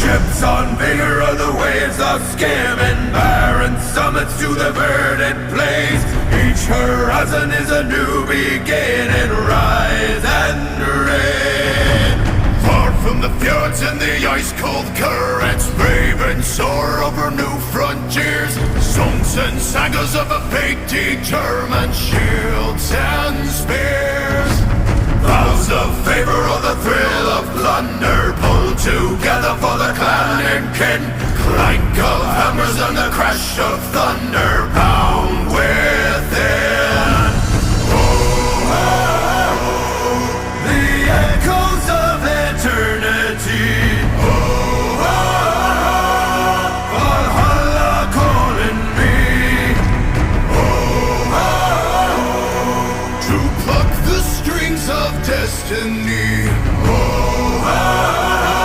Ships on vigor of the waves of skimming, barren summits to the verdant plains. Each horizon is a new beginning, rise and reign. Far from the fjords and the ice-cold currents, brave and soar over new frontiers. Songs and sagas of a fate determined, shields and spears. Vows of favor or the thrill of plunder, pulled together for the clan and kin. Clank of hammers and the crash of thunder, pound